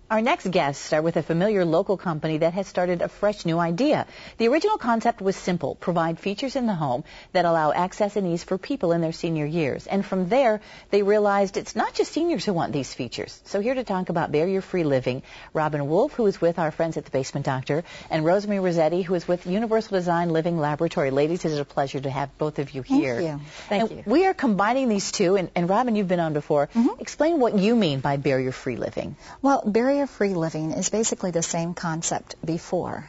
Our next guests are with a familiar local company that has started a fresh new idea. The original concept was simple: provide features in the home that allow access and ease for people in their senior years. And from there, they realized it's not just seniors who want these features. So here to talk about barrier-free living, Robin Wolf, who is with our friends at the Basement Doctor, and Rosemarie Rossetti, who is with Universal Design Living Laboratory. Ladies, it is a pleasure to have both of you here. Thank you. Thank you. We are combining these two, and Robin, you've been on before. Explain what you mean by barrier-free living. Well, barrier-free living is basically the same concept before.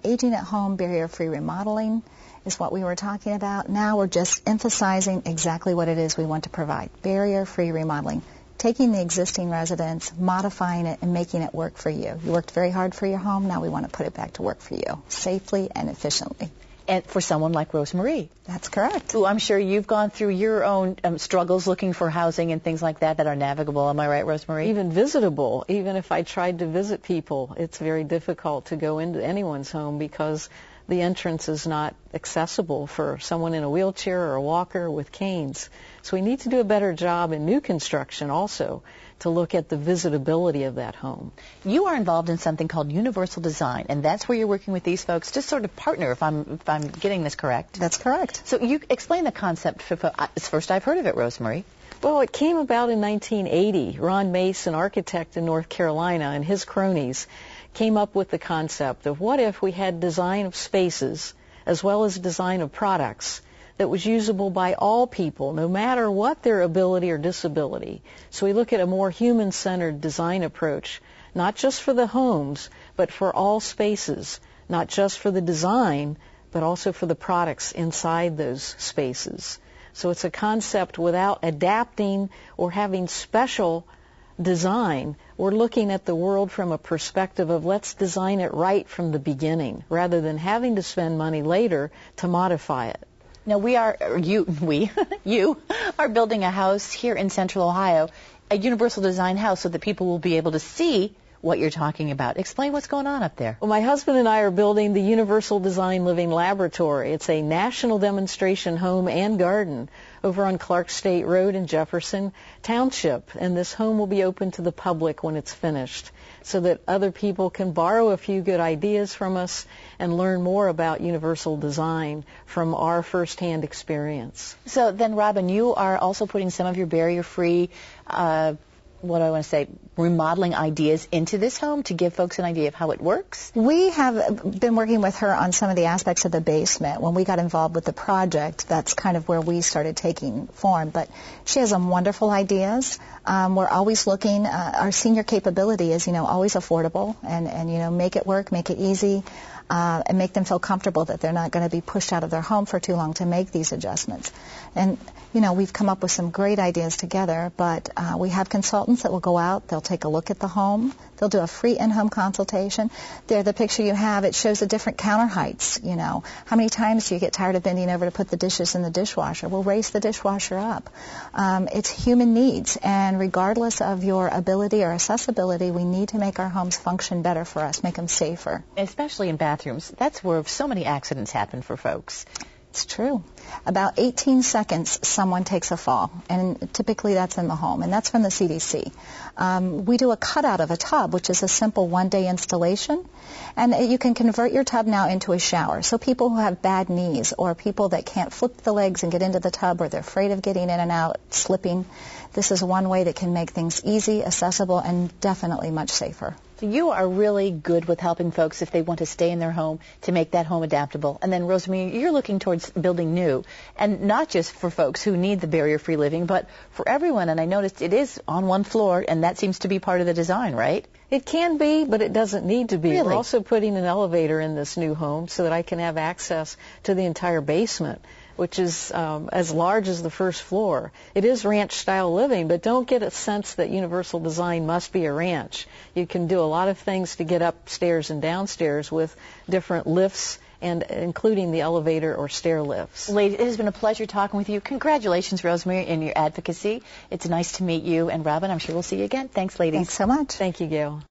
Aging at home, barrier-free remodeling is what we were talking about. Now we're just emphasizing exactly what it is we want to provide. Barrier-free remodeling. Taking the existing residence, modifying it, and making it work for you. You worked very hard for your home. Now we want to put it back to work for you, safely and efficiently. And for someone like Rosemarie. That's correct. Who I'm sure you've gone through your own struggles looking for housing and things like that are navigable. Am I right, Rosemarie? Even visitable. Even if I tried to visit people, it's very difficult to go into anyone's home because the entrance is not accessible for someone in a wheelchair or a walker with canes. So we need to do a better job in new construction also to look at the visitability of that home. You are involved in something called Universal Design, and that's where you're working with these folks to sort of partner, if I'm getting this correct. That's correct. So you explain the concept. It's first I've heard of it, Rosemarie. Well, it came about in 1980. Ron Mace, an architect in North Carolina, and his cronies came up with the concept of what if we had design of spaces as well as design of products that was usable by all people, no matter what their ability or disability. So we look at a more human-centered design approach, not just for the homes, but for all spaces, not just for the design, but also for the products inside those spaces. So it's a concept without adapting or having special design. We're looking at the world from a perspective of let's design it right from the beginning, rather than having to spend money later to modify it. Now you are building a house here in Central Ohio, a Universal Design house, so that people will be able to see what you're talking about. Explain what's going on up there. Well, my husband and I are building the Universal Design Living Laboratory. It's a national demonstration home and garden over on Clark State Road in Jefferson Township. And this home will be open to the public when it's finished, so that other people can borrow a few good ideas from us and learn more about universal design from our firsthand experience. So then, Robin, you are also putting some of your barrier-free remodeling ideas into this home to give folks an idea of how it works? We have been working with her on some of the aspects of the basement. When we got involved with the project, that's kind of where we started taking form. But she has some wonderful ideas. We're always looking. Our senior capability is, always affordable and make it work, make it easy. And make them feel comfortable that they're not going to be pushed out of their home for too long to make these adjustments. And, we've come up with some great ideas together, but we have consultants that will go out, they'll take a look at the home, they'll do a free in-home consultation. There, the picture you have, it shows the different counter heights, How many times do you get tired of bending over to put the dishes in the dishwasher? Well, raise the dishwasher up. It's human needs, and regardless of your ability or accessibility, we need to make our homes function better for us, make them safer. Especially in bathrooms. That's where so many accidents happen for folks. It's true. About 18 seconds, someone takes a fall, and typically that's in the home, and that's from the CDC. We do a cutout of a tub, which is a simple one-day installation, and you can convert your tub now into a shower. So people who have bad knees or people that can't flip the legs and get into the tub, or they're afraid of getting in and out, slipping, this is one way that can make things easy, accessible, and definitely much safer. So you are really good with helping folks if they want to stay in their home to make that home adaptable. And then, Rosemarie, you're looking towards building new, and not just for folks who need the barrier-free living, but for everyone. And I noticed it is on one floor, and that seems to be part of the design, right? It can be, but it doesn't need to be. Really? We're also putting an elevator in this new home so that I can have access to the entire basement, which is as large as the first floor. It is ranch-style living, but don't get a sense that Universal Design must be a ranch. You can do a lot of things to get upstairs and downstairs with different lifts, and including the elevator or stair lifts. Ladies, it has been a pleasure talking with you. Congratulations, Rosemarie, in your advocacy. It's nice to meet you. And Robin, I'm sure we'll see you again. Thanks, ladies. Thanks so much. Thank you, Gail.